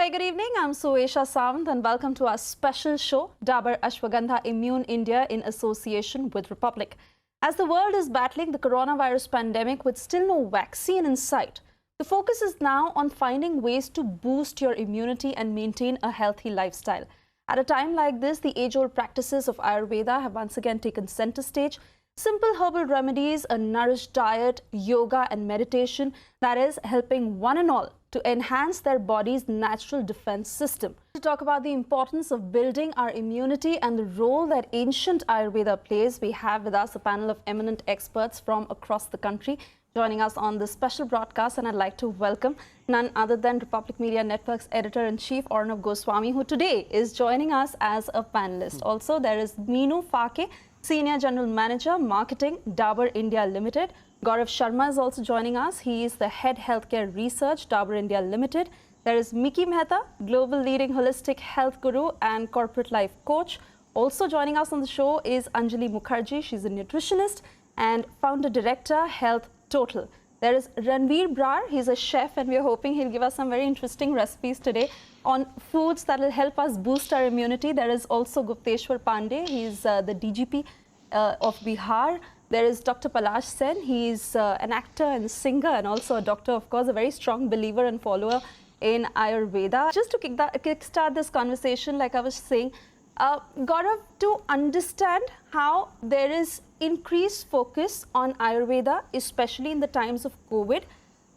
very good evening. I'm Suesha Sawant and welcome to our special show, Dabur Ashwagandha Immune India in association with Republic. As the world is battling the coronavirus pandemic with still no vaccine in sight, the focus is now on finding ways to boost your immunity and maintain a healthy lifestyle. At a time like this, the age-old practices of Ayurveda have once again taken center stage. Simple herbal remedies, a nourished diet, yoga and meditation that is helping one and all to enhance their body's natural defense system. To talk about the importance of building our immunity and the role that ancient Ayurveda plays, we have with us a panel of eminent experts from across the country joining us on this special broadcast, and I'd like to welcome none other than Republic Media Network's Editor-in-Chief Arnav Goswami, who today is joining us as a panelist. Also, there is Meenu Phake, Senior General Manager, Marketing, Dabur India Limited. Gaurav Sharma is also joining us. He is the Head Healthcare Research, Dabur India Limited. There is Miki Mehta, Global Leading Holistic Health Guru and Corporate Life Coach. Also joining us on the show is Anjali Mukherjee. She's a nutritionist and Founder Director, Health Total. There is Ranveer Brar. He's a chef and we're hoping he'll give us some very interesting recipes today on foods that will help us boost our immunity. There is also Gupteshwar Pandey. He's the DGP of Bihar. There is Dr. Palash Sen. He's an actor and singer and also a doctor, of course, a very strong believer and follower in Ayurveda. Just to kickstart this conversation, like I was saying, Gaurav, to understand how there is increased focus on Ayurveda, especially in the times of COVID,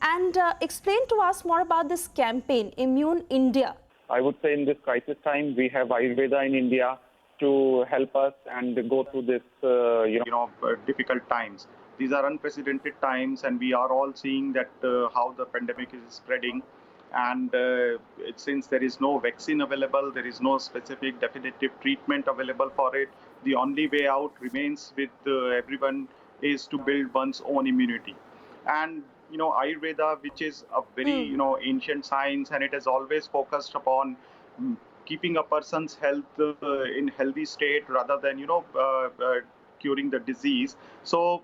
and explain to us more about this campaign, Immune India. I would say in this crisis time, we have Ayurveda in India to help us and go through this, difficult times. These are unprecedented times, and we are all seeing that how the pandemic is spreading. And since there is no vaccine available, there is no specific definitive treatment available for it, the only way out remains with everyone is to build one's own immunity. And Ayurveda, which is a very ancient science, and it has always focused upon keeping a person's health in healthy state rather than curing the disease. So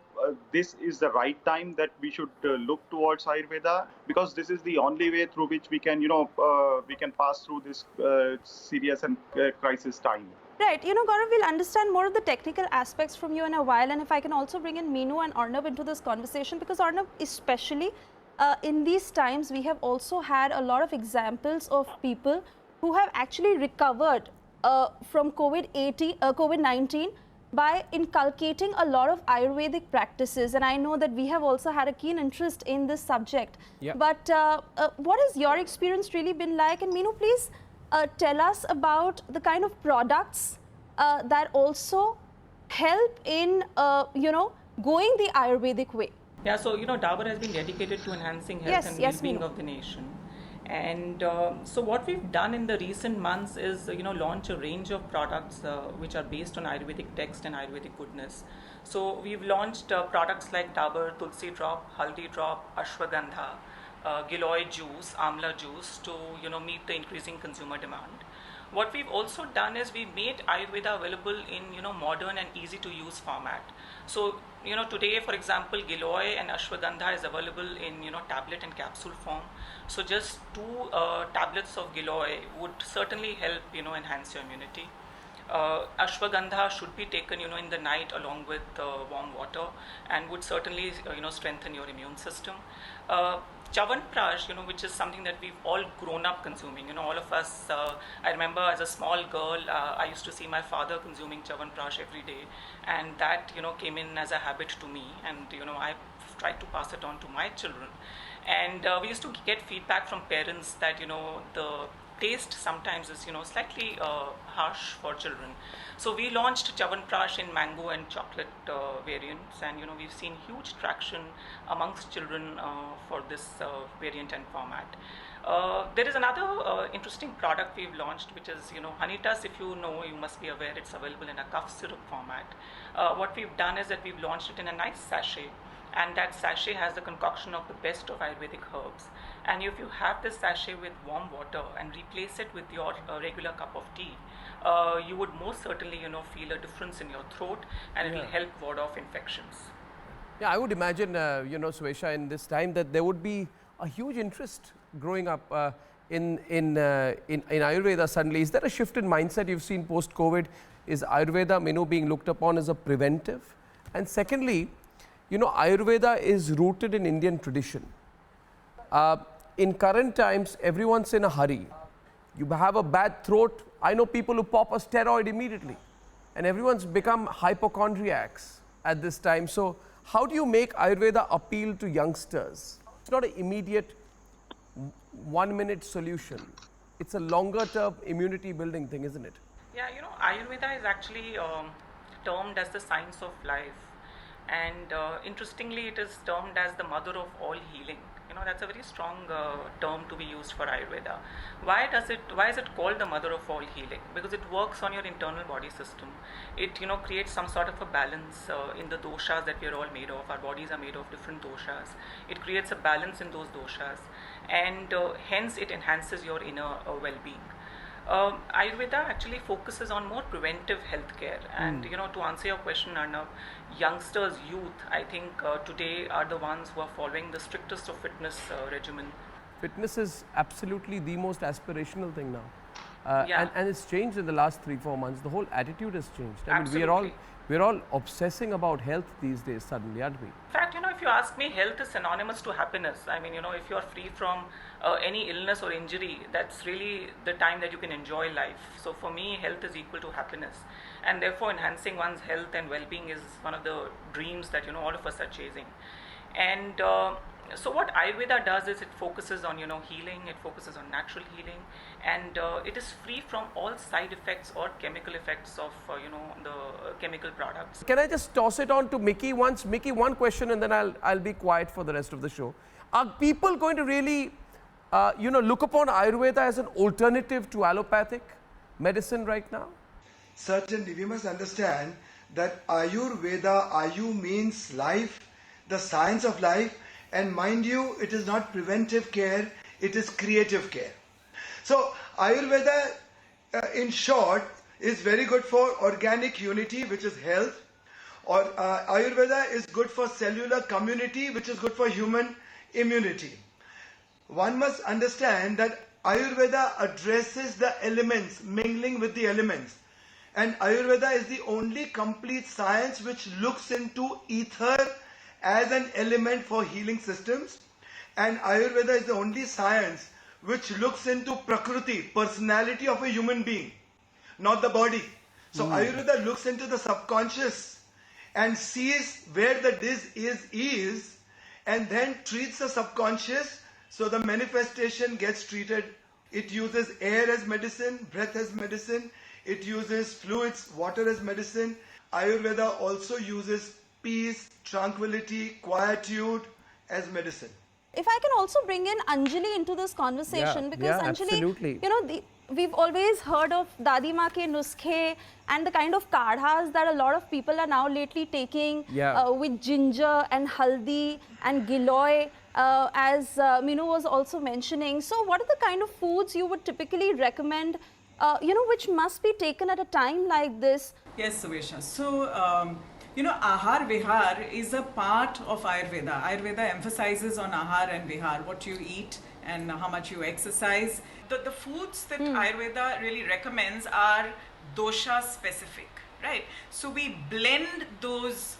this is the right time that we should look towards Ayurveda, because this is the only way through which we can we can pass through this serious and crisis time. Right, Gaurav, we'll understand more of the technical aspects from you in a while, and if I can also bring in Meenu and Arnav into this conversation, because Arnav, especially in these times, we have also had a lot of examples of people who have actually recovered from COVID-19 by inculcating a lot of Ayurvedic practices. And I know that we have also had a keen interest in this subject. Yep. But what has your experience really been like? And Meenu, please tell us about the kind of products that also help in, going the Ayurvedic way. Yeah, so, Dabur has been dedicated to enhancing health and well-being of the nation. And so what we've done in the recent months is, launch a range of products which are based on Ayurvedic text and Ayurvedic goodness. So we've launched products like Dabur Tulsi Drop, Haldi Drop, Ashwagandha, Giloy juice, Amla juice to, meet the increasing consumer demand. What we've also done is we made Ayurveda available in, modern and easy to use format. So, today, for example, Giloy and Ashwagandha is available in, tablet and capsule form. So just 2 tablets of Giloy would certainly help, enhance your immunity. Ashwagandha should be taken, in the night along with warm water, and would certainly, strengthen your immune system. Chyawanprash, which is something that we've all grown up consuming. All of us, I remember as a small girl, I used to see my father consuming Chyawanprash every day, and that, came in as a habit to me, and, I tried to pass it on to my children. And we used to get feedback from parents that, the taste sometimes is, slightly harsh for children. So we launched Chyawanprash in mango and chocolate variants, and, we've seen huge traction amongst children for this variant and format. There is another interesting product we've launched, which is, Honitus. If you know, you must be aware, it's available in a cough syrup format. What we've done is that we've launched it in a nice sachet, and that sachet has the concoction of the best of Ayurvedic herbs. And if you have this sachet with warm water and replace it with your regular cup of tea, you would most certainly, feel a difference in your throat, and it will help ward off infections. Yeah, I would imagine, Suesha, in this time that there would be a huge interest growing up in Ayurveda suddenly? Is there a shift in mindset you've seen post-COVID? Is Ayurveda, being looked upon as a preventive? And secondly, Ayurveda is rooted in Indian tradition. In current times, everyone's in a hurry. You have a bad throat. I know people who pop a steroid immediately. And everyone's become hypochondriacs at this time. So how do you make Ayurveda appeal to youngsters? It's not an immediate 1 minute solution. It's a longer term immunity building thing, isn't it? Yeah, Ayurveda is actually termed as the science of life. And interestingly, it is termed as the mother of all healing. That's a very strong term to be used for Ayurveda. Why is it called the mother of all healing? Because it works on your internal body system. It creates some sort of a balance in the doshas that we are all made of. Our bodies are made of different doshas. It creates a balance in those doshas, and hence it enhances your inner well-being. Ayurveda actually focuses on more preventive healthcare, and to answer your question, Arnav, youngsters, youth, I think today are the ones who are following the strictest of fitness regimen. Fitness is absolutely the most aspirational thing now, and it's changed in the last 3-4 months. The whole attitude has changed. I mean, we're all obsessing about health these days suddenly, aren't we? In fact, if you ask me, health is synonymous to happiness. I mean, if you are free from any illness or injury, that's really the time that you can enjoy life. So for me, health is equal to happiness, and therefore enhancing one's health and well-being is one of the dreams that all of us are chasing. And so what Ayurveda does is it focuses on healing, it focuses on natural healing, and it is free from all side effects or chemical effects of the chemical products. Can I just toss it on to Mickey once? Mickey, one question, and then I'll be quiet for the rest of the show. Are people going to really look upon Ayurveda as an alternative to allopathic medicine right now? Certainly, we must understand that Ayurveda, Ayu means life, the science of life. And mind you, it is not preventive care, it is creative care. So Ayurveda, in short, is very good for organic unity, which is health. Or Ayurveda is good for cellular community, which is good for human immunity. One must understand that Ayurveda addresses the elements, mingling with the elements. And Ayurveda is the only complete science which looks into ether as an element for healing systems, and Ayurveda is the only science which looks into Prakriti, personality of a human being, not the body. So Ayurveda looks into the subconscious and sees where the disease is, and then treats the subconscious so the manifestation gets treated. It uses air as medicine, breath as medicine, it uses fluids, water as medicine. Ayurveda also uses peace, tranquility, quietude as medicine. If I can also bring in Anjali into this conversation, because Anjali, absolutely. We've always heard of Dadi Ma ke nuskhe and the kind of kadhas that a lot of people are now lately taking with ginger and haldi and giloy, as Minu was also mentioning. So what are the kind of foods you would typically recommend, which must be taken at a time like this? Yes, Suvesha. So, Ahar Vihar is a part of Ayurveda. Ayurveda emphasizes on Ahar and Vihar, what you eat and how much you exercise. The foods that Ayurveda really recommends are dosha specific, right? So we blend those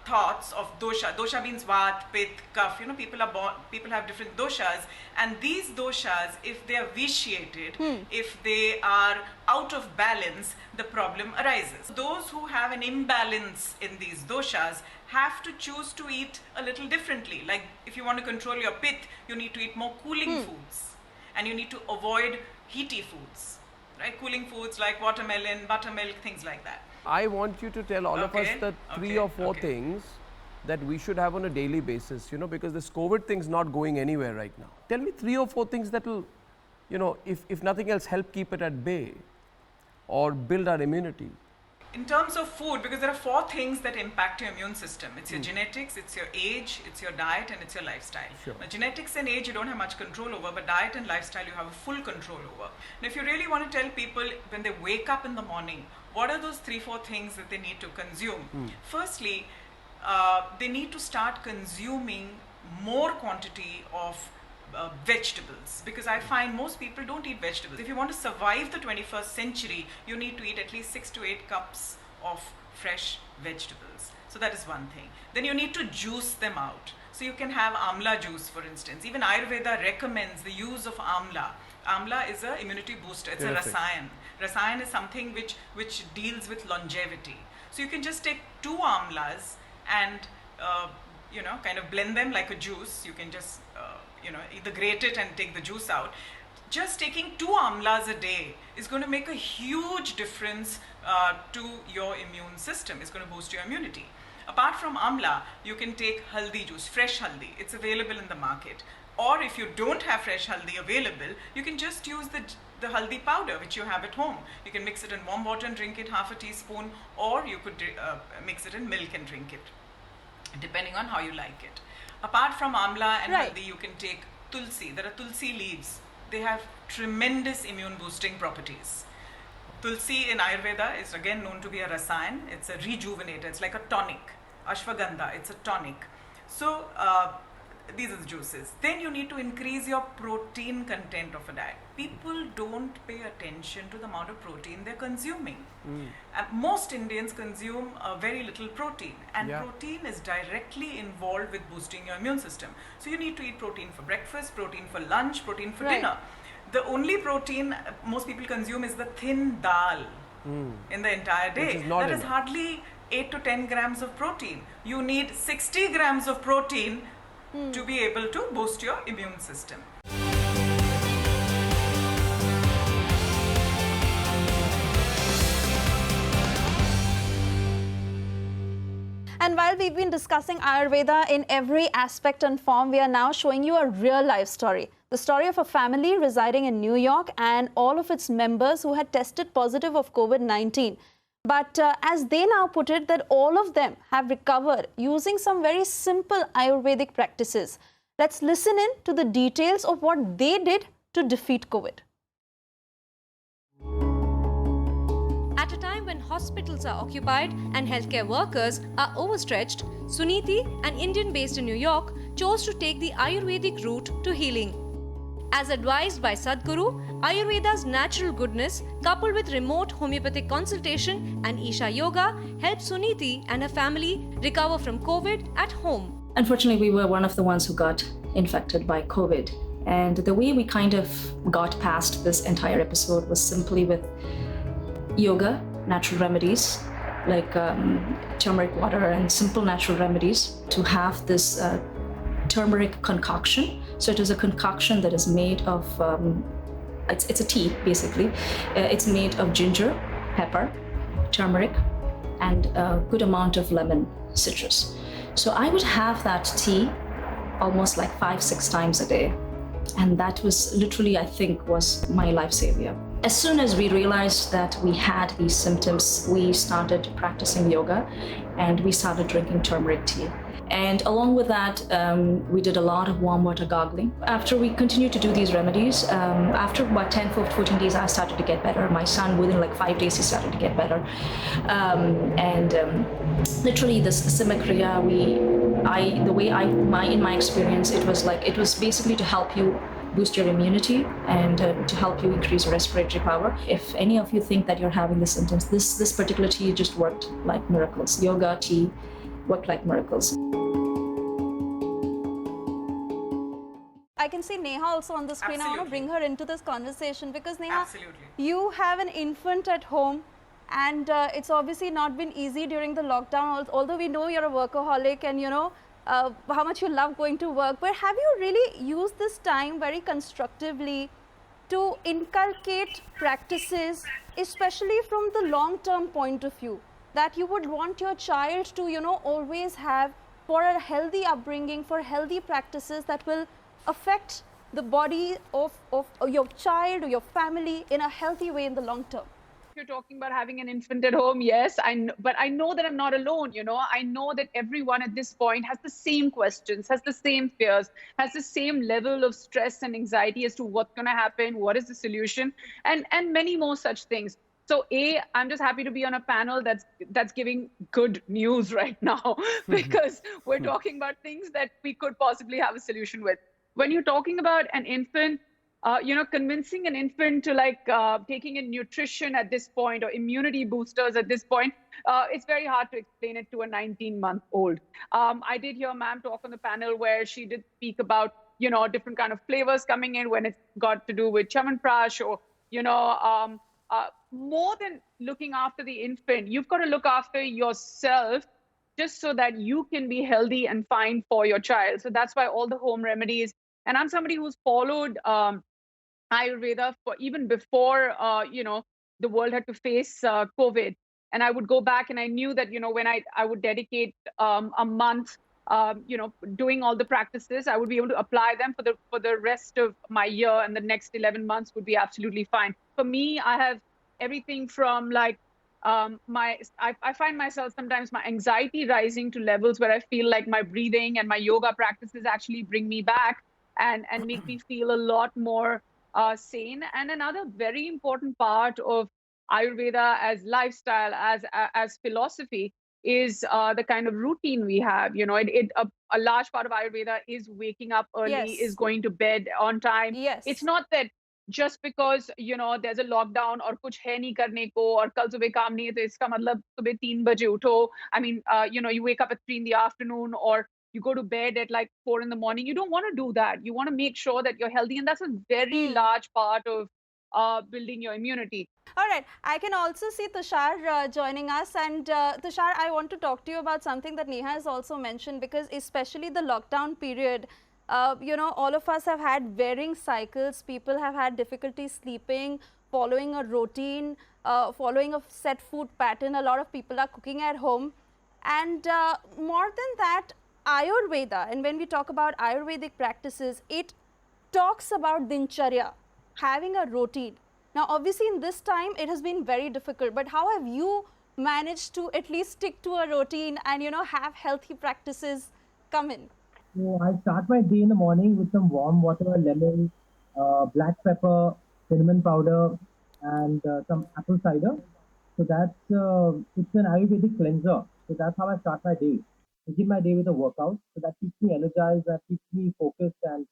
thoughts of dosha. Dosha means Vat, Pitta, Kapha. People have different doshas, and these doshas, if they are vitiated, if they are out of balance, the problem arises. Those who have an imbalance in these doshas have to choose to eat a little differently. Like if you want to control your Pitta, you need to eat more cooling foods, and you need to avoid heaty foods, right? Cooling foods like watermelon, buttermilk, things like that. I want you to tell all of us the 3 or 4 things that we should have on a daily basis, because this COVID thing's not going anywhere right now. Tell me 3 or 4 things that will, if nothing else, help keep it at bay or build our immunity. In terms of food, because there are 4 things that impact your immune system. It's your genetics, it's your age, it's your diet, and it's your lifestyle. Sure. Now, genetics and age you don't have much control over, but diet and lifestyle you have a full control over. Now, if you really want to tell people when they wake up in the morning, what are those 3-4 things that they need to consume? Firstly, they need to start consuming more quantity of vegetables, because I find most people don't eat vegetables. If you want to survive the 21st century, you need to eat at least 6 to 8 cups of fresh vegetables. So that is one thing. Then you need to juice them out. So you can have amla juice, for instance. Even Ayurveda recommends the use of amla. Amla is an immunity booster. It's a rasayan. Rasayan is something which deals with longevity. So you can just take 2 amlas and kind of blend them like a juice. You can just either grate it and take the juice out. Just taking 2 amlas a day is going to make a huge difference to your immune system. It's going to boost your immunity. Apart from amla, you can take haldi juice, fresh haldi. It's available in the market. Or if you don't have fresh haldi available, you can just use the haldi powder which you have at home. You can mix it in warm water and drink it, half a teaspoon, or you could mix it in milk and drink it, depending on how you like it. Apart from amla and haldi, you can take tulsi. There are tulsi leaves. They have tremendous immune boosting properties. Tulsi in Ayurveda is again known to be a rasayan. It's a rejuvenator. It's like a tonic. Ashwagandha, it's a tonic. So these are the juices. Then you need to increase your protein content of a diet. People don't pay attention to the amount of protein they're consuming. Most Indians consume very little protein, and protein is directly involved with boosting your immune system. So you need to eat protein for breakfast, protein for lunch, protein for dinner. The only protein most people consume is the thin dal in the entire day. That is hardly 8 to 10 grams of protein. You need 60 grams of protein to be able to boost your immune system. And while we've been discussing Ayurveda in every aspect and form, we are now showing you a real life story. The story of a family residing in New York and all of its members who had tested positive of COVID-19. But as they now put it, that all of them have recovered using some very simple Ayurvedic practices. Let's listen in to the details of what they did to defeat COVID. At a time when hospitals are occupied and healthcare workers are overstretched, Suniti, an Indian based in New York, chose to take the Ayurvedic route to healing. As advised by Sadhguru, Ayurveda's natural goodness, coupled with remote homeopathic consultation and Isha Yoga, helped Suniti and her family recover from COVID at home. Unfortunately, we were one of the ones who got infected by COVID. And the way we kind of got past this entire episode was simply with yoga, natural remedies, like turmeric water and simple natural remedies, to have this turmeric concoction. So it is a concoction that is made of, it's a tea basically. It's made of ginger, pepper, turmeric, and a good amount of lemon, citrus. So I would have that tea almost like 5-6 times a day. And that was literally, I think, was my life savior. As soon as we realized that we had these symptoms, we started practicing yoga and we started drinking turmeric tea. And along with that, we did a lot of warm water gargling. After we continued to do these remedies, after about 10, 14 days, I started to get better. My son, within like 5 days, he started to get better. Literally this Simakriya, in my experience, it was basically to help you boost your immunity and to help you increase your respiratory power. If any of you think that you're having the symptoms, this particular tea just worked like miracles. Yoga tea worked like miracles. I can see Neha also on the screen. Absolutely. I want to bring her into this conversation because Neha, Absolutely. you have an infant at home and it's obviously not been easy during the lockdown, although we know you're a workaholic and you know how much you love going to work, but have you really used this time very constructively to inculcate practices, especially from the long-term point of view, that you would want your child to, you know, always have for a healthy upbringing, for healthy practices that will affect the body of your child or your family in a healthy way in the long term? You're talking about having an infant at home, yes, but I know that I'm not alone, you know. I know that everyone at this point has the same questions, has the same fears, has the same level of stress and anxiety as to what's going to happen, what is the solution, and many more such things. So I'm just happy to be on a panel that's giving good news right now because we're talking about things that we could possibly have a solution with. when you're talking about an infant, convincing an infant to taking in nutrition at this point or immunity boosters at this point, it's very hard to explain it to a 19-month-old. I did hear ma'am talk on the panel where she did speak about, different kind of flavors coming in when it's got to do with Chyawanprash or, more than looking after the infant, you've got to look after yourself just so that you can be healthy and fine for your child. So that's why all the home remedies, and I'm somebody who's followed Ayurveda for even before, the world had to face COVID. And I would go back and I knew that, when I would dedicate a month, doing all the practices, I would be able to apply them for the rest of my year, and the next 11 months would be absolutely fine. For me, I have everything from I find myself sometimes my anxiety rising to levels where I feel like my breathing and my yoga practices actually bring me back and make me feel a lot more sane. And another very important part of Ayurveda as lifestyle, as philosophy, is the kind of routine we have. A large part of Ayurveda is waking up early, Yes. is going to bed on time. Yes. It's not that just because there's a lockdown or kuch hai nahi karne ko or kal subah kaam nahi hai to iska matlab subah 3 baje utho. I mean, you wake up at 3 in the afternoon or you go to bed at 4 in the morning. You don't want to do that. You want to make sure that you're healthy, and that's a very large part of building your immunity. All right, I can also see Tushar joining us, and Tushar, I want to talk to you about something that Neha has also mentioned, because especially the lockdown period, all of us have had varying cycles. People have had difficulty sleeping, following a routine, following a set food pattern. A lot of people are cooking at home, and more than that, Ayurveda, and when we talk about Ayurvedic practices, it talks about dincharya, having a routine. Now, obviously, in this time, it has been very difficult, but how have you managed to at least stick to a routine and, have healthy practices come in? So I start my day in the morning with some warm water, lemon, black pepper, cinnamon powder, and some apple cider. So that's it's an Ayurvedic cleanser. So that's how I start my day. I begin my day with a workout. So that keeps me energized, that keeps me focused and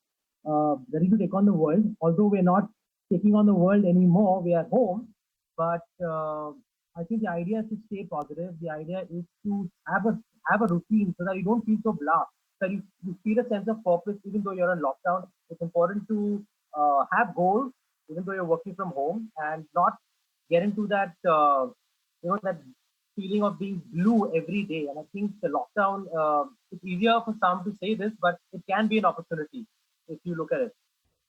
ready to take on the world. Although we're not taking on the world anymore, we are home. But I think the idea is to stay positive. The idea is to have a routine so that you don't feel so blah. That you feel a sense of purpose even though you're on lockdown. It's important to have goals even though you're working from home and not get into that that feeling of being blue every day. And I think the lockdown, it's easier for some to say this, but it can be an opportunity if you look at it.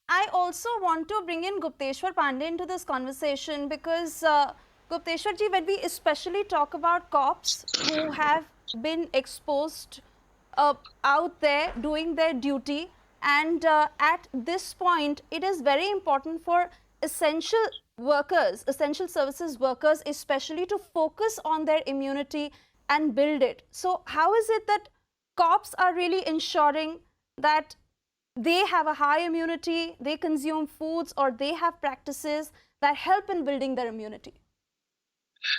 I also want to bring in Gupteshwar Pandey into this conversation, because Gupteshwar ji, when we especially talk about cops who have been exposed out there doing their duty, and at this point, it is very important for essential workers, essential services workers especially, to focus on their immunity and build it. So how is it that cops are really ensuring that they have a high immunity, they consume foods, or they have practices that help in building their immunity?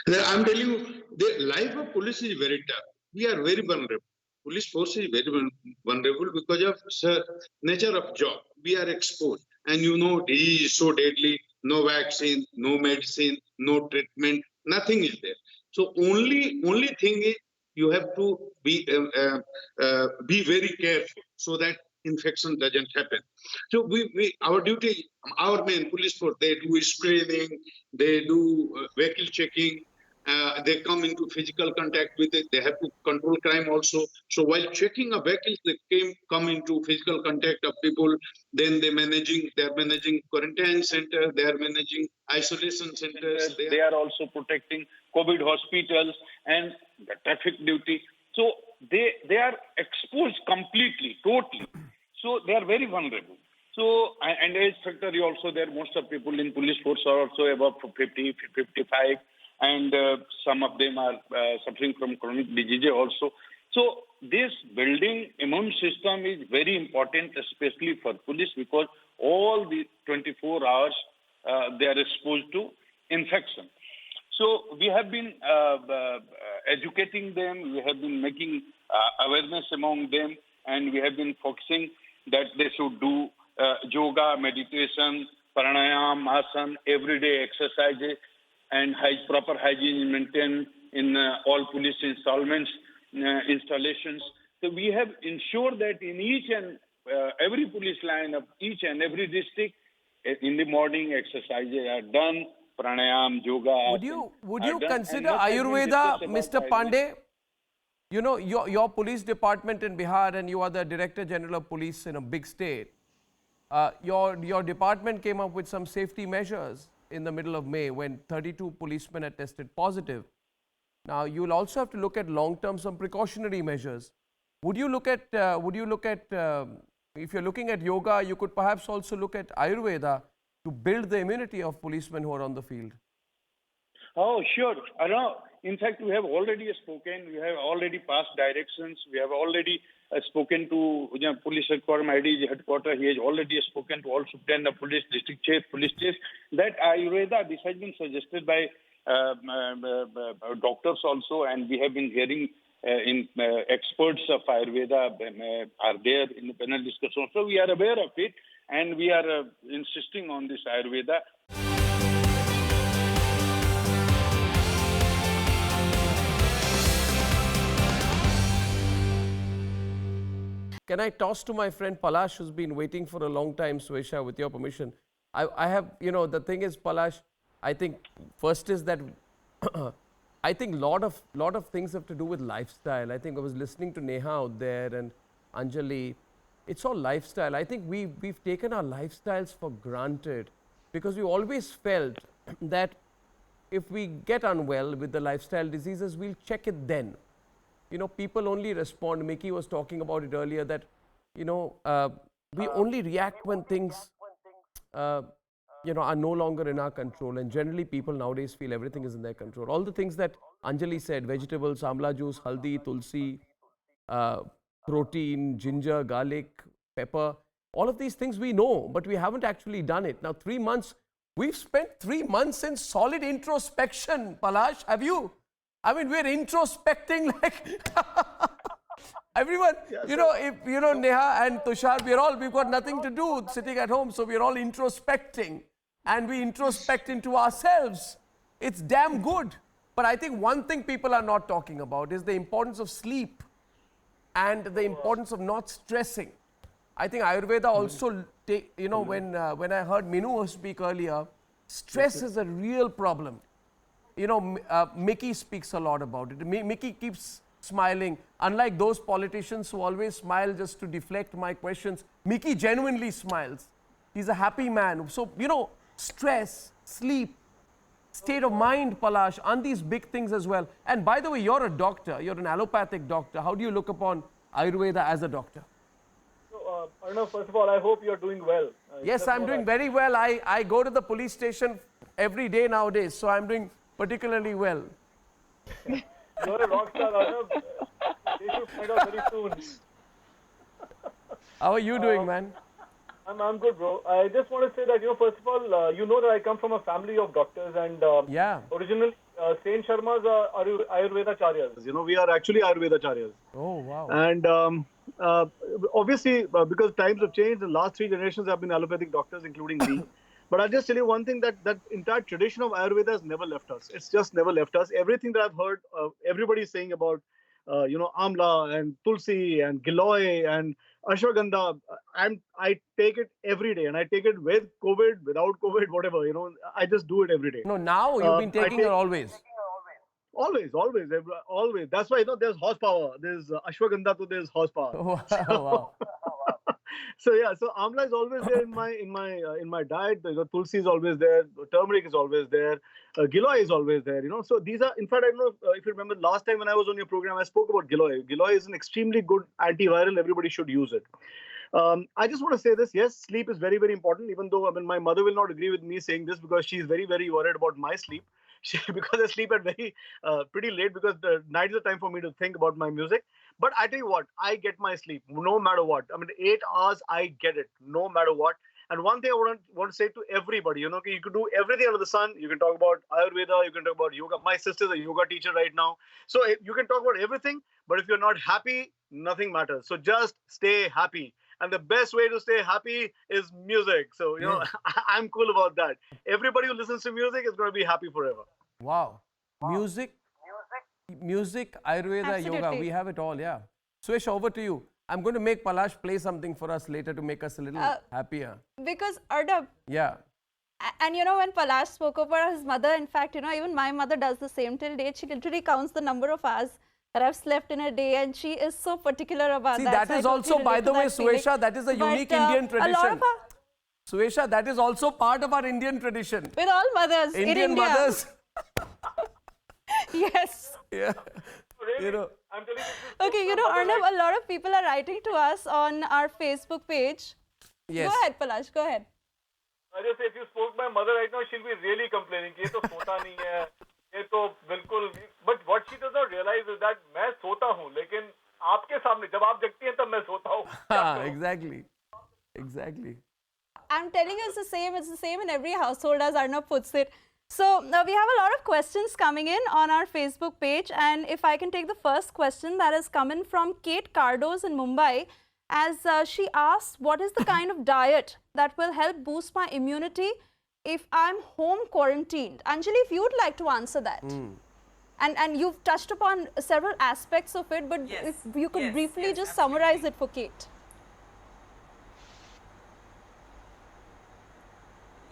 I'm telling you, the life of police is very tough. We are very vulnerable. Police force is very vulnerable because of the nature of job. We are exposed. And disease is so deadly, no vaccine, no medicine, no treatment, nothing is there. So only thing is you have to be very careful so that infection doesn't happen. So our duty, our main police force, they do screening, they do vehicle checking, they come into physical contact with it, they have to control crime also. So while checking a vehicle, they come into physical contact of people, then they're managing quarantine center, they are managing isolation centers. They are also protecting COVID hospitals and the traffic duty. So they are exposed completely, totally. So they are very vulnerable. So, and age factor is also there. Most of people in police force are also above 50, 55, and some of them are suffering from chronic disease also. So this building immune system is very important, especially for police, because all the 24 hours they are exposed to infection. So we have been educating them, we have been making awareness among them, and we have been focusing that they should do yoga, meditation, pranayam, asana, everyday exercises, and proper hygiene is maintained in all police installations. So we have ensured that in each and every police line of each and every district, in the morning exercises are done, pranayam, yoga. Would you consider Ayurveda, Mr. Pandey? You know, your police department in Bihar, and you are the Director General of Police in a big state. Your department came up with some safety measures in the middle of May when 32 policemen had tested positive. Now, you will also have to look at long-term some precautionary measures. Would you look at, if you're looking at yoga, you could perhaps also look at Ayurveda to build the immunity of policemen who are on the field? Oh, sure. In fact, we have already spoken. We have already passed directions. We have already spoken to Police headquarters. He has already spoken to all superintendent of police, district chief, police chief. That Ayurveda, this has been suggested by doctors also, and we have been hearing experts of Ayurveda are there in the panel discussion. So we are aware of it, and we are insisting on this Ayurveda. Can I toss to my friend Palash, who's been waiting for a long time, Swesha, with your permission? I have, the thing is, Palash, I think first is that I think lot of things have to do with lifestyle. I think I was listening to Neha out there and Anjali. It's all lifestyle. I think we've taken our lifestyles for granted because we always felt that if we get unwell with the lifestyle diseases, we'll check it then. People only respond. Mickey was talking about it earlier that, we only react when things, are no longer in our control. And generally, people nowadays feel everything is in their control. All the things that Anjali said, vegetables, amla juice, haldi, tulsi, protein, ginger, garlic, pepper, all of these things we know, but we haven't actually done it. Now, 3 months, we've spent 3 months in solid introspection. Palash, have you? I mean, we're introspecting like everyone, if Neha and Tushar, we've got nothing to do sitting at home, so we're all introspecting and we introspect into ourselves. It's damn good. But I think one thing people are not talking about is the importance of sleep and the importance of not stressing. I think Ayurveda also, when I heard Minu speak earlier, stress is a real problem. Mickey speaks a lot about it. Mickey keeps smiling. Unlike those politicians who always smile just to deflect my questions, Mickey genuinely smiles. He's a happy man. So, stress, sleep, state of mind, Palash, and these big things as well. And by the way, you're a doctor. You're an allopathic doctor. How do you look upon Ayurveda as a doctor? So, Arnav, first of all, I hope you're doing well. Yes, I'm doing very well. I go to the police station every day nowadays, so I'm doing particularly well. You're a rock star, Arnav. They should find out very soon. How are you doing, man? I'm good, bro. I just want to say that, first of all, that I come from a family of doctors, and originally, Saint Sharma's are Ayurveda Charyas. We are actually Ayurveda Charyas. Oh, wow. And obviously, because times have changed, the last 3 generations have been allopathic doctors, including me. But I'll just tell you one thing, that entire tradition of Ayurveda has never left us. It's just never left us. Everything that I've heard, everybody saying about, Amla and Tulsi and Giloy and Ashwagandha, I take it every day. And I take it with COVID, without COVID, whatever, I just do it every day. No, now you've been taking it always. Always. That's why, there's horsepower. There's Ashwagandha, so there's horsepower. Wow. So amla is always there in my diet. Tulsi is always there. Turmeric is always there. Giloy is always there. So these are, in fact, I don't know if you remember last time when I was on your program, I spoke about Giloy. Giloy is an extremely good antiviral. Everybody should use it. I just want to say this. Yes, sleep is very, very important. Even though my mother will not agree with me saying this because she's very, very worried about my sleep. Because I sleep at pretty late, because the night is the time for me to think about my music. But I tell you what, I get my sleep no matter what. 8 hours, I get it no matter what. And one thing I want to say to everybody, you can do everything under the sun. You can talk about Ayurveda, you can talk about yoga. My sister's a yoga teacher right now. So you can talk about everything, but if you're not happy, nothing matters. So just stay happy. and the best way to stay happy is music. So, you know, I'm cool about that. Everybody who listens to music is going to be happy forever. Wow. Music, Ayurveda, Absolutely. yoga, we have it all, yeah. Suesh, over to you. I'm going to make Palash play something for us later to make us a little happier. Because Arnab, Yeah. and you know, when Palash spoke about his mother, in fact, you know, even my mother does the same till date. She literally counts the number of hours that I've slept in a day, and she is so particular about See, that. that is also, by the way, Suesha, that is a unique Indian tradition. A lot of Suesha, that is also part of our Indian tradition. with all mothers in Indian India. mothers. Yes. Yeah. You know. I'm telling you. Okay, you know, Arnab, a lot of people are writing to us on our Facebook page. Yes. Go ahead, Palash, go ahead. I just say, if you spoke to my mother right now, she'll be really complaining. Ye to sota nahi hai. Ye to bilkul. But what she does not realize is that मैं सोता हूँ, लेकिन आपके सामने जब आप जगती हैं तब मैं सोता हूँ. Exactly. Exactly. I'm telling you, it's the same in every household, as Arnab puts it. So now we have a lot of questions coming in on our Facebook page, and if I can take the first question that is coming from Kate Cardos in Mumbai, as she asks, what is the kind of diet that will help boost my immunity if I'm home quarantined? Anjali, if you'd like to answer that. And you've touched upon several aspects of it, but Yes. if you could Yes, briefly yes, just absolutely. summarize it for Kate.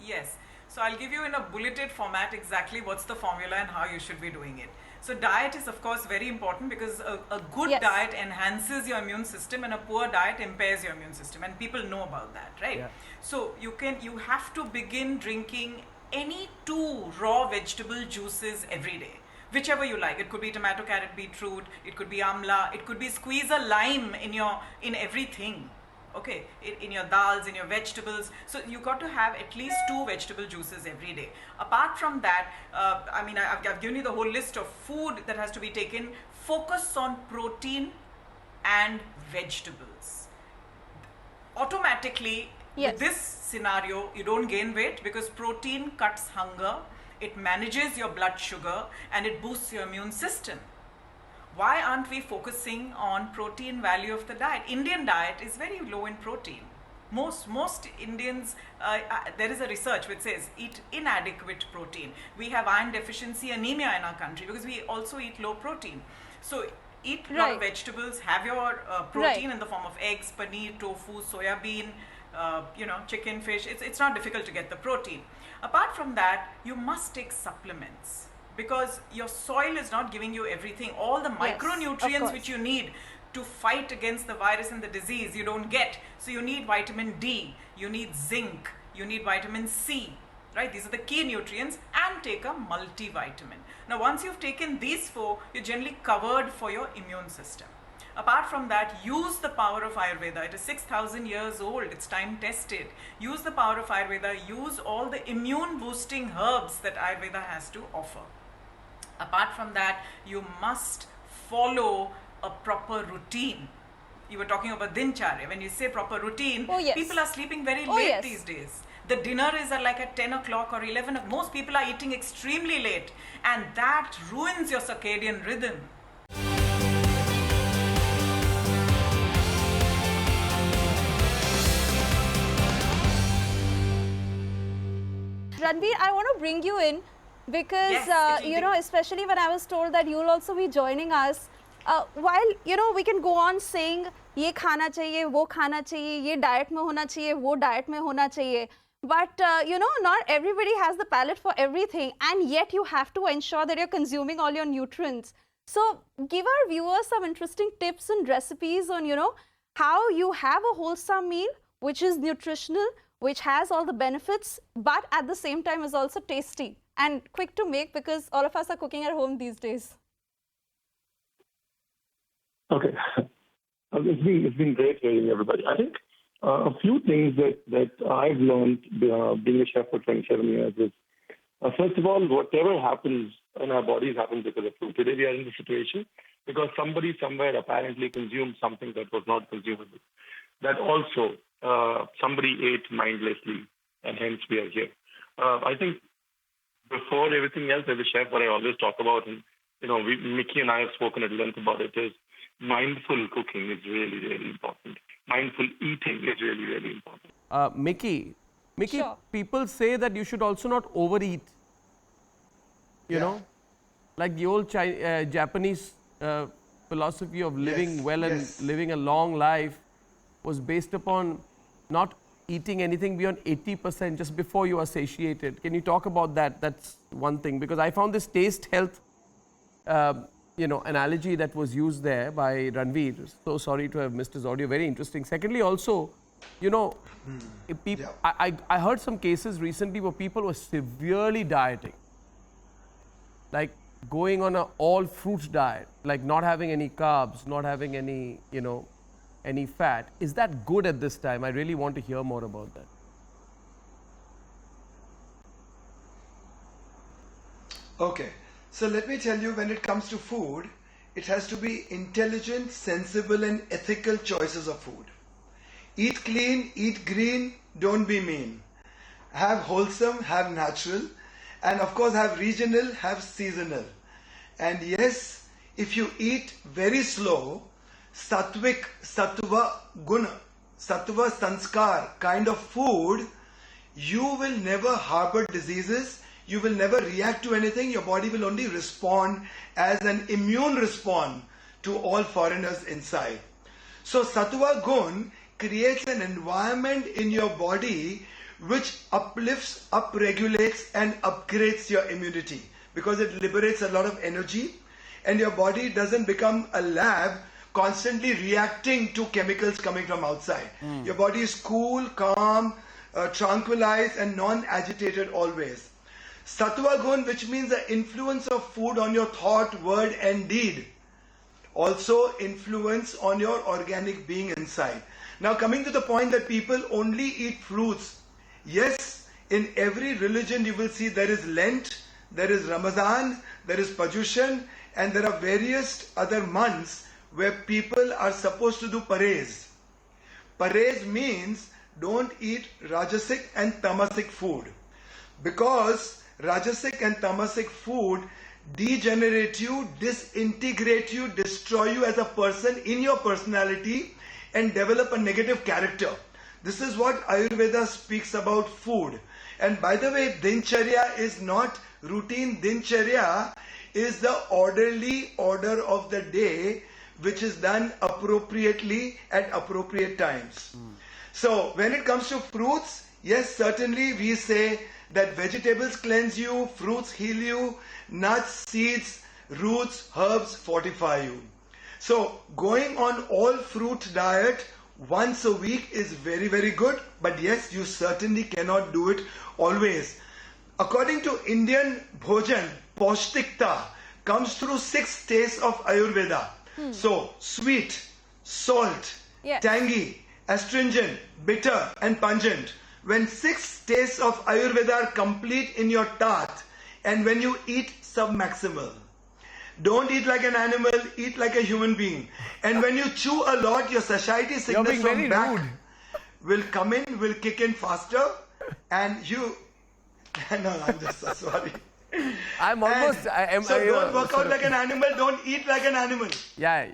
Yes. So I'll give you in a bulleted format exactly what's the formula and how you should be doing it. So diet is of course very important because a good Yes. diet enhances your immune system and a poor diet impairs your immune system, and people know about that, right? Yeah. So you have to begin drinking any 2 raw vegetable juices every day. Whichever you like. It could be tomato, carrot, beetroot, it could be amla, it could be squeeze a lime in everything. Okay, in your dals, in your vegetables. So you got to have at least 2 vegetable juices every day. Apart from that, I mean, I've given you the whole list of food that has to be taken. Focus on protein and vegetables. Automatically, Yes. with this scenario, you don't gain weight because protein cuts hunger, it manages your blood sugar, and it boosts your immune system. Why aren't we focusing on protein value of the diet? Indian diet is very low in protein. Most Indians, there is a research which says eat inadequate protein. We have iron deficiency anemia in our country because we also eat low protein. So eat a lot of Right. vegetables, have your protein Right. in the form of eggs, paneer, tofu, soya bean, chicken, fish. It's not difficult to get the protein. Apart from that, you must take supplements because your soil is not giving you everything. All the Yes, micronutrients of which you need to fight against the virus and the disease, you don't get. So you need vitamin D, you need zinc, you need vitamin C, right? These are the key nutrients, and take a multivitamin. Now, once you've taken these 4, you're generally covered for your immune system. Apart from that, use the power of Ayurveda. It is 6,000 years old. It's time tested. Use the power of Ayurveda. Use all the immune boosting herbs that Ayurveda has to offer. Apart from that, you must follow a proper routine. You were talking about dincharya. When you say proper routine, Oh, yes. people are sleeping very Oh, late yes. these days. The dinner is like at 10 o'clock or 11 o'clock. Most people are eating extremely late, and that ruins your circadian rhythm. Ranveer, I want to bring you in because, Yes, you know, especially when I was told that you'll also be joining us, while, you know, we can go on saying, ye khana chahiye, wo khana chahiye, ye diet mein hona chahiye, wo diet mein hona chahiye. But, you know, not everybody has the palate for everything, and yet you have to ensure that you're consuming all your nutrients. So give our viewers some interesting tips and recipes on, you know, how you have a wholesome meal, which is nutritional, which has all the benefits, but at the same time is also tasty and quick to make because all of us are cooking at home these days. Okay. It's been great hearing everybody. I think a few things that I've learned being a chef for 27 years is, first of all, whatever happens in our bodies happens because of food. Today we are in the situation because somebody somewhere apparently consumed something that was not consumable. That also somebody ate mindlessly, and hence we are here. I think before everything else, as a chef, what I always talk about, and Mickey and I have spoken at length about it, is mindful cooking is really, really important. Mindful eating is really, really important. Mickey, Sure. people say that you should also not overeat. You know, like the old Japanese philosophy of living well and living a long life was based upon not eating anything beyond 80% just before you are satiated. Can you talk about that? That's one thing, because I found this taste health analogy that was used there by Ranveer. So sorry to have missed his audio. Very interesting. Secondly, also, I heard some cases recently where people were severely dieting, like going on an all fruits diet, like not having any carbs, not having any, any fat. Is that good at this time? I really want to hear more about that. Okay, so let me tell you, when it comes to food, it has to be intelligent, sensible and ethical choices of food. Eat clean, eat green, don't be mean. Have wholesome, have natural, and of course have regional, have seasonal. And yes, if you eat very slow, sattvic, sattva, guna, sattva, sanskar kind of food, you will never harbor diseases, you will never react to anything, your body will only respond as an immune response to all foreigners inside. So sattva gun creates an environment in your body which uplifts, upregulates and upgrades your immunity, because it liberates a lot of energy and your body doesn't become a lab constantly reacting to chemicals coming from outside. Your body is cool, calm, tranquilized and non-agitated always. Sattva gun, which means the influence of food on your thought, word and deed, also influence on your organic being inside. Now coming to the point that people only eat fruits. Yes, in every religion you will see there is Lent, there is Ramadan, there is Pajushan, and there are various other months where people are supposed to do parez. Parez means don't eat Rajasic and Tamasic food, because Rajasic and Tamasic food degenerate you, disintegrate you, destroy you as a person in your personality and develop a negative character. This is what Ayurveda speaks about food. And by the way, Dincharya is not routine. Dincharya is the orderly order of the day which is done appropriately at appropriate times. So when it comes to fruits, yes, certainly we say that vegetables cleanse you, fruits heal you, nuts, seeds, roots, herbs fortify you. So going on all fruit diet once a week is very, very good. But yes, you certainly cannot do it always. According to Indian Bhojan, Paushtikta comes through 6 tastes of Ayurveda. So sweet, salt, tangy, astringent, bitter and pungent. When 6 tastes of Ayurveda are complete in your tat, and when you eat submaximal. Don't eat like an animal, eat like a human being. And when you chew a lot, your satiety sickness from back will come in, will kick in faster, and you... No, I'm just so sorry. I'm almost... So don't work out like an animal, don't eat like an animal. Yeah.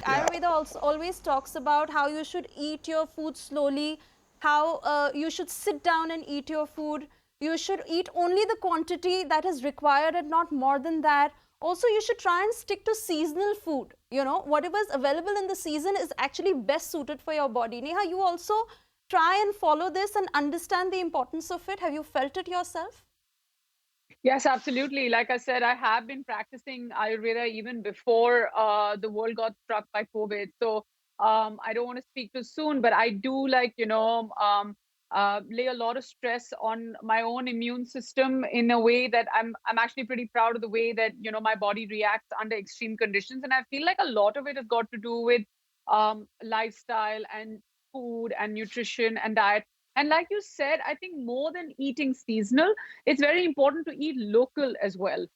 Ayurveda also always talks about how you should eat your food slowly, how you should sit down and eat your food. You should eat only the quantity that is required and not more than that. Also, you should try and stick to seasonal food. You know, whatever is available in the season is actually best suited for your body. Neha, you also try and follow this and understand the importance of it. Have you felt it yourself? Yes, absolutely. Like I said, I have been practicing Ayurveda even before the world got struck by COVID. So I don't want to speak too soon, but I do lay a lot of stress on my own immune system in a way that I'm actually pretty proud of the way that, my body reacts under extreme conditions. And I feel like a lot of it has got to do with lifestyle and food and nutrition and diet. And like you said, I think more than eating seasonal, it's very important to eat local as well,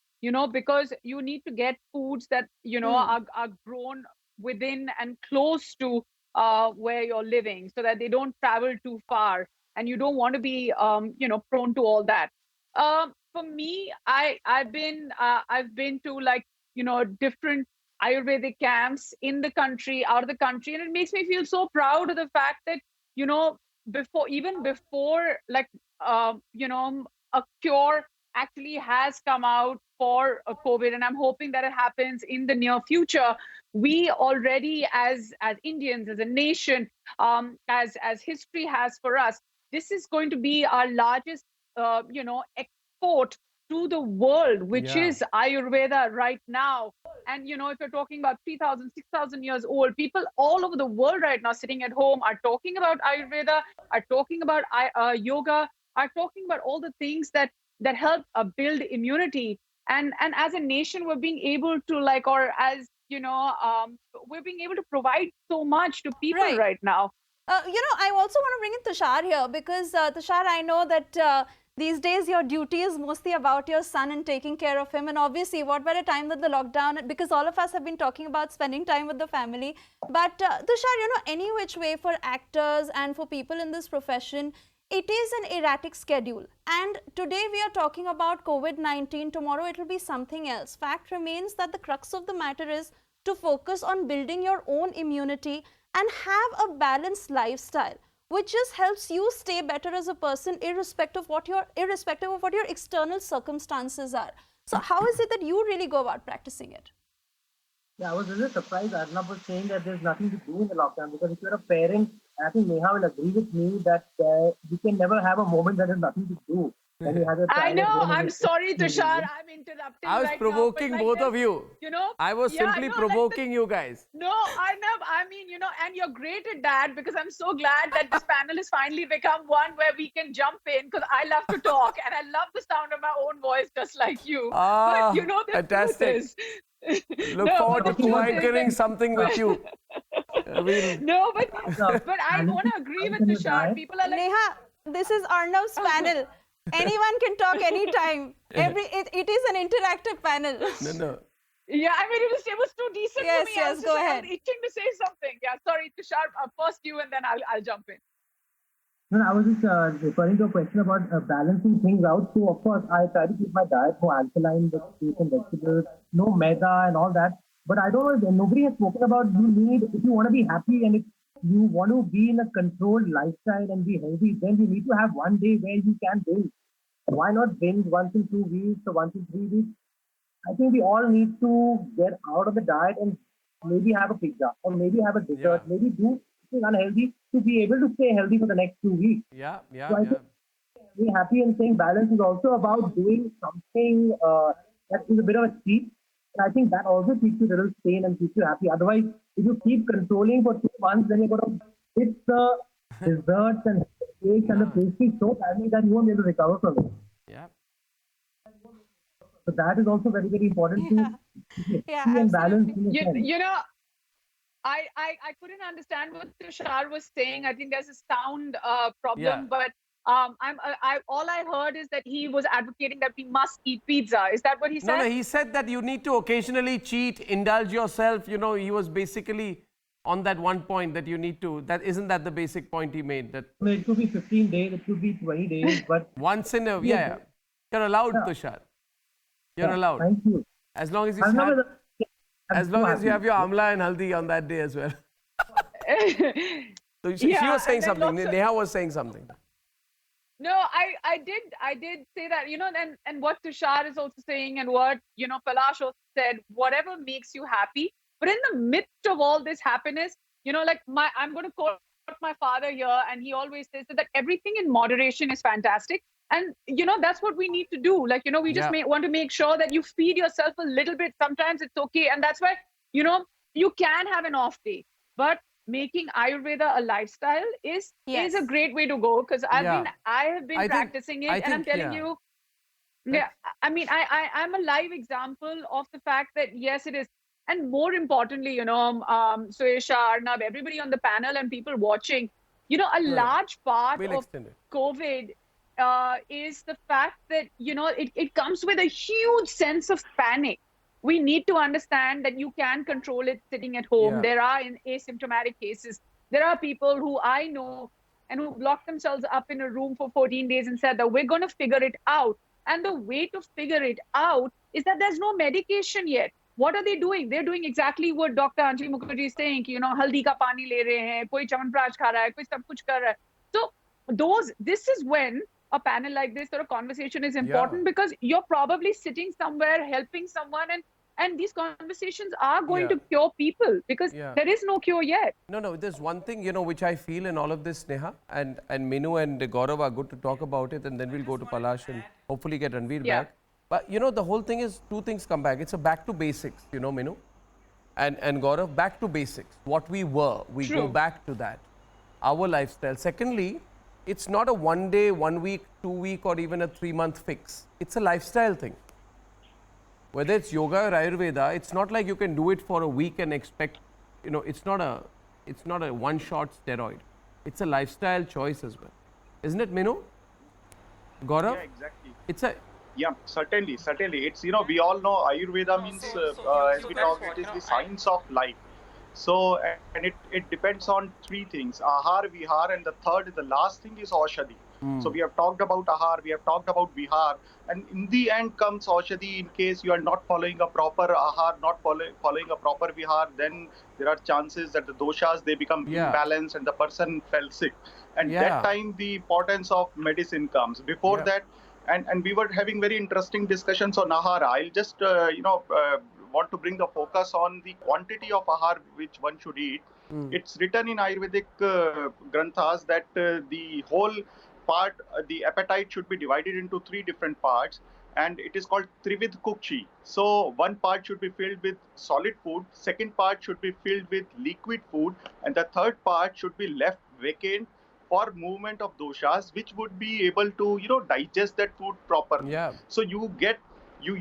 because you need to get foods that, are grown within and close to where you're living, so that they don't travel too far, and you don't want to be prone to all that. For me, I've been to, like, different Ayurvedic camps in the country, out of the country, and it makes me feel so proud of the fact that, before, like, a cure actually has come out for COVID, and I'm hoping that it happens in the near future. We already, as Indians, as a nation, as history has for us, this is going to be our largest, export to the world, which is Ayurveda right now. And, if you're talking about 3,000, 6,000 years old, people all over the world right now sitting at home are talking about Ayurveda, are talking about yoga, are talking about all the things that help build immunity. And as a nation, we're being able to, like, or as, we're being able to provide so much to people right now. I also want to bring in Tushar here, because Tushar, I know that these days your duty is mostly about your son and taking care of him. And obviously, what better time than the lockdown, because all of us have been talking about spending time with the family. But Tushar, any which way, for actors and for people in this profession, it is an erratic schedule. And today we are talking about COVID-19. Tomorrow it will be something else. Fact remains that the crux of the matter is to focus on building your own immunity and have a balanced lifestyle, which just helps you stay better as a person, irrespective of what your external circumstances are. So how is it that you really go about practicing it? Yeah, I was really surprised Arnab was saying that there's nothing to do in the lockdown, because if you're a parent, I think Neha will agree with me that you can never have a moment that has nothing to do. When you have a I know. I'm sorry, Tushar. I'm interrupting. I was provoking both of you. I was simply provoking you guys. No, I mean, and you're great at that, because I'm so glad that this panel has finally become one where we can jump in, because I love to talk and I love the sound of my own voice, just like you. But the fantastic. Look forward to co-anchoring something with you. No, but I want to agree with Tushar. People are like, Neha, this is Arnav's panel. Anyone can talk anytime. It is an interactive panel. No. Yeah, I mean, it was too decent for me. Yes, go ahead. I was itching to say something. Yeah, sorry, Tushar, first you, and then I'll jump in. No, I was just referring to a question about balancing things out. So, of course, I try to keep my diet more alkaline with fruits and vegetables, no maida and all that. But I don't know, nobody has spoken about, if you want to be happy and if you want to be in a controlled lifestyle and be healthy, then you need to have one day where you can binge. Why not binge once in 2 weeks or once in 3 weeks? I think we all need to get out of the diet and maybe have a pizza or maybe have a dessert, maybe do something unhealthy to be able to stay healthy for the next 2 weeks. So I think being happy and staying balanced is also about doing something that is a bit of a cheat. And I think that also keeps you a little sane and keeps you happy. Otherwise, if you keep controlling for 2 months, then you're going to hit the desserts and cakes and the pastries so badly that you won't be able to recover from it. Yeah. So that is also very, very important to and balance. I couldn't understand what Tushar was saying. I think there's a sound problem, but all I heard is that he was advocating that we must eat pizza. Is that what he said? No, he said that you need to occasionally cheat, indulge yourself. He was basically on that one point that you need to. Isn't that the basic point he made? That it could be 15 days, it could be 20 days, but once in a you're allowed, Tushar. You're allowed. Thank you. As long as you have your amla and haldi on that day as well. So she was saying something. Neha was saying something. No, I did say that, and what Tushar is also saying, and what, Palash also said, whatever makes you happy. But in the midst of all this happiness, like I'm going to quote my father here, and he always says that everything in moderation is fantastic. And, that's what we need to do. Like, we just want to make sure that you feed yourself a little bit. Sometimes it's okay. And that's why, you can have an off day. But making Ayurveda a lifestyle is a great way to go, because I have been practicing it, and I'm telling you, I mean, I'm a live example of the fact that yes, it is. And more importantly, Suesha, Arnab, everybody on the panel and people watching, a large part of COVID is the fact that, it comes with a huge sense of panic. We need to understand that you can control it sitting at home. There are asymptomatic cases. There are people who I know and who locked themselves up in a room for 14 days and said that we're going to figure it out. And the way to figure it out is that there's no medication yet. What are they doing? They're doing exactly what Dr. Anjali Mukherjee is saying, haldi ka pani le rahe hain, koi chawanprash kha raha hai, koi sab kuch kar raha hai. So this is when a panel like this or a conversation is important, because you're probably sitting somewhere helping someone, and these conversations are going to cure people, because there is no cure yet. No, there's one thing, which I feel in all of this, Neha, and Minu and Gaurav are good to talk about it, and then we'll go to Palash and hopefully get Ranveer back. But, the whole thing is, two things come back. It's a back to basics, Minu and Gaurav, back to basics. What we were, we go back to that, our lifestyle. Secondly, it's not a 1 day, 1 week, 2 week, or even a 3-month fix. It's a lifestyle thing. Whether it's yoga or Ayurveda, it's not like you can do it for a week and expect, it's not a one-shot steroid. It's a lifestyle choice as well. Isn't it, Minu? Gaurav? Yeah, exactly. Certainly. It's, we all know Ayurveda means, as we talk, it is the science of life. So, and it depends on 3 things: Ahar, Vihar, and the last thing is Aushadhi. So we have talked about Ahar, we have talked about Vihar, and in the end comes Aushadhi. In case you are not following a proper Ahar, not following a proper Vihar, then there are chances that the doshas, they become imbalanced and the person fell sick. And that time the importance of medicine comes. Before that, and we were having very interesting discussions on Ahara. I'll just, want to bring the focus on the quantity of Ahar which one should eat. It's written in Ayurvedic granthas that the whole part, the appetite should be divided into 3 different parts, and it is called Trivid Kukchi. So one part should be filled with solid food, second part should be filled with liquid food, and the third part should be left vacant for movement of doshas, which would be able to, digest that food properly. So you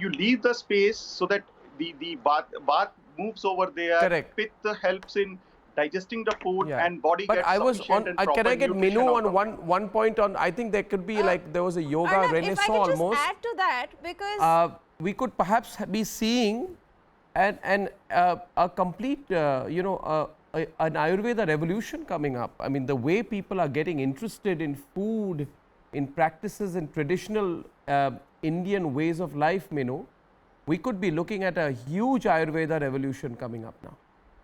leave the space so that the bath moves over there. Correct. Pitta helps in digesting the food, and body gets sufficient and proper can I get nutrition Minu out of on one point on? I think there could be there was a yoga renaissance if I could almost. just add to that, because we could perhaps be seeing a complete an Ayurveda revolution coming up. I mean, the way people are getting interested in food, in practices, in traditional Indian ways of life, Minu, we could be looking at a huge Ayurveda revolution coming up now.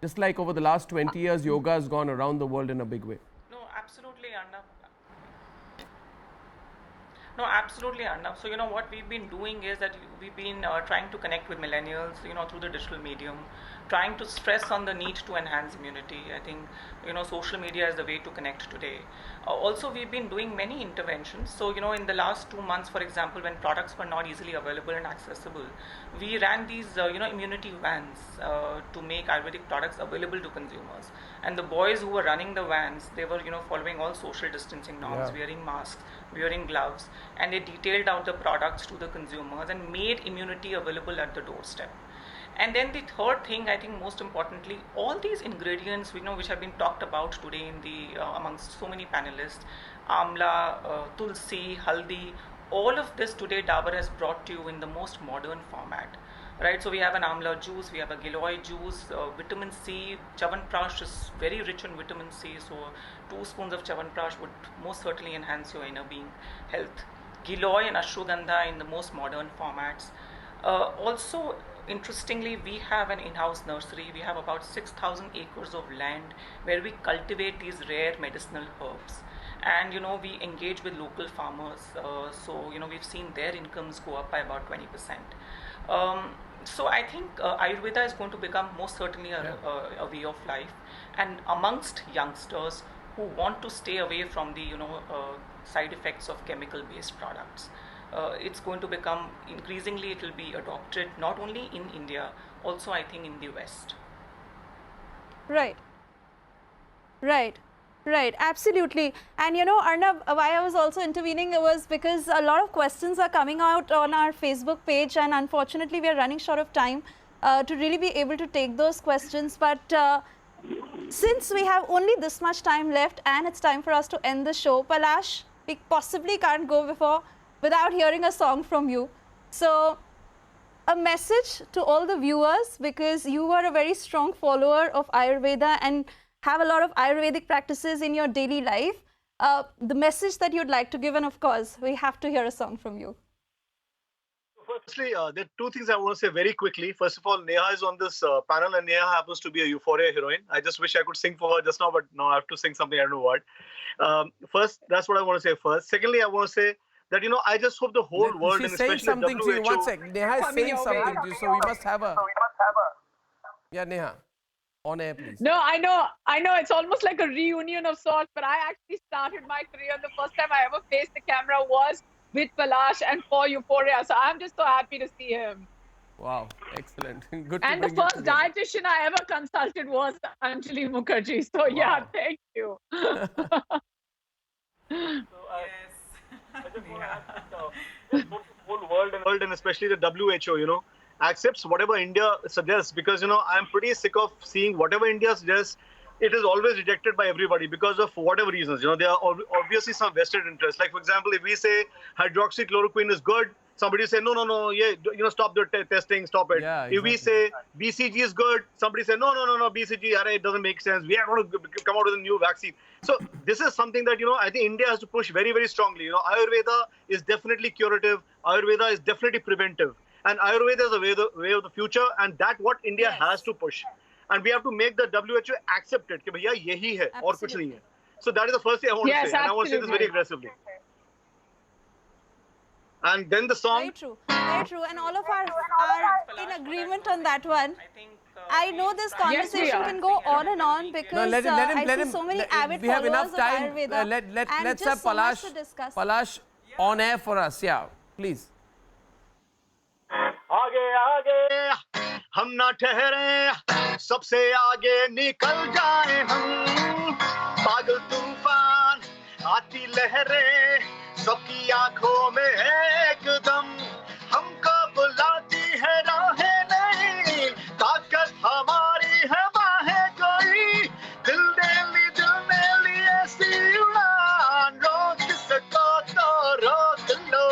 Just like over the last 20 years, yoga has gone around the world in a big way. No, absolutely, Arnab. No, absolutely, Arnab. So, what we've been doing is that we've been trying to connect with millennials, through the digital medium, trying to stress on the need to enhance immunity. I think, social media is the way to connect today. Also, we've been doing many interventions. So, in the last 2 months, for example, when products were not easily available and accessible, we ran these, immunity vans to make Ayurvedic products available to consumers. And the boys who were running the vans, they were, following all social distancing norms, wearing masks, wearing gloves, and they detailed out the products to the consumers and made immunity available at the doorstep. And then the third thing, I think most importantly, all these ingredients which have been talked about today in the amongst so many panelists, amla, tulsi, haldi, all of this today Dabur has brought to you in the most modern format. Right, so we have an amla juice, we have a giloy juice, vitamin C. Chyawanprash is very rich in vitamin C, so 2 spoons of Chyawanprash would most certainly enhance your inner being health. Giloy and ashwagandha in the most modern formats. Also, interestingly, we have an in-house nursery. We have about 6,000 acres of land where we cultivate these rare medicinal herbs. And, we engage with local farmers. So, we've seen their incomes go up by about 20%. So I think Ayurveda is going to become most certainly a way of life, and amongst youngsters who want to stay away from the side effects of chemical-based products, it's going to become increasingly. It will be adopted not only in India, also I think in the West. Right, absolutely. And Arnab, why I was also intervening was because a lot of questions are coming out on our Facebook page, and unfortunately we are running short of time to really be able to take those questions. But since we have only this much time left and it's time for us to end the show, Palash, we possibly can't go without hearing a song from you. So a message to all the viewers, because you are a very strong follower of Ayurveda, and have a lot of Ayurvedic practices in your daily life. The message that you'd like to give, and of course, we have to hear a song from you. Firstly, there are two things I want to say very quickly. First of all, Neha is on this panel, and Neha happens to be a Euphoria heroine. I just wish I could sing for her just now, but now I have to sing something, I don't know what. First, that's what I want to say first. Secondly, I want to say that, I just hope the whole world, and especially saying something WHO, to you. One sec. Neha is saying something to you, so we must have a... Yeah, Neha. On air, please. No, I know. It's almost like a reunion of sorts, but I actually started my career. The first time I ever faced the camera was with Palash and for Euphoria. So I'm just so happy to see him. Wow, excellent. Good to And the first dietitian I ever consulted was Anjali Mukherjee. So yeah, thank you. Yes. I just want to add the whole world and especially the WHO, accepts whatever India suggests, because I'm pretty sick of seeing whatever India suggests. It is always rejected by everybody because of whatever reasons. There are obviously some vested interests. Like, for example, if we say hydroxychloroquine is good, somebody say no, yeah, stop the testing, stop it. Yeah, exactly. If we say BCG is good, somebody say no, BCG, it doesn't make sense. We are going to come out with a new vaccine. So this is something that I think India has to push very, very strongly. Ayurveda is definitely curative. Ayurveda is definitely preventive. And Ayurveda is the way of the future, and that's what India has to push. And we have to make the WHO accept it. That yahi hai, aur kuch nahi hai. So that is the first thing I want to say. And I want to say this very aggressively. And then the song. Very true. Very true. And all of us are in agreement on that one. I know this conversation can go on and on because I see so many avid we have enough followers time. of Ayurveda. Let's have Palash on air for us. Yeah, please. आगे आगे हम ना ठहरे, सबसे आगे निकल जाए हम। पागल तूफान आती लहरें, सबकी आंखों में एकदम हमको बुलाती है राहें नहीं, ताकत हमारी है बाहें कोई, दिल ने ली ऐसी उड़ान, रोक सको तो रोक लो,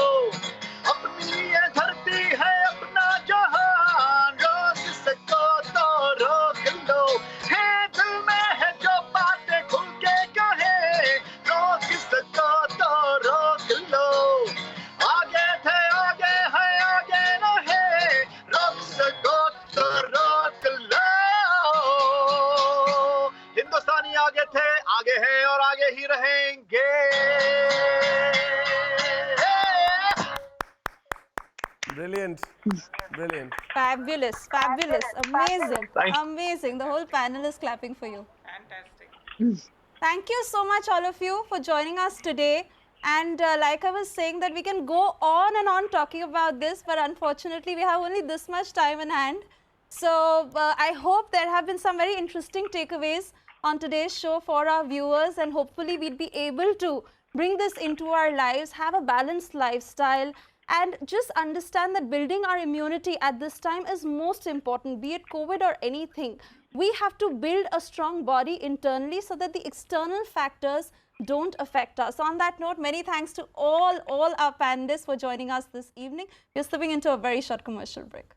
अपनी ये धरती है अपना जहान, रोक सको तो रोक लो, है दिल में है जो बातें खुल के कहे, रोक सको तो रोक लो, आगे थे आगे है आगे रहे, रोक सको तो रोक लो, हिंदुस्तानी आगे थे आगे है और आगे ही रहेंगे। Brilliant. Brilliant. Fabulous. Fabulous. Amazing. Amazing. The whole panel is clapping for you. Fantastic. Thank you so much, all of you, for joining us today. And like I was saying, that we can go on and on talking about this, but unfortunately, we have only this much time in hand. So I hope there have been some very interesting takeaways on today's show for our viewers, and hopefully we'll be able to bring this into our lives, have a balanced lifestyle, and just understand that building our immunity at this time is most important, be it COVID or anything. We have to build a strong body internally so that the external factors don't affect us. On that note, many thanks to all our panelists for joining us this evening. We're slipping into a very short commercial break.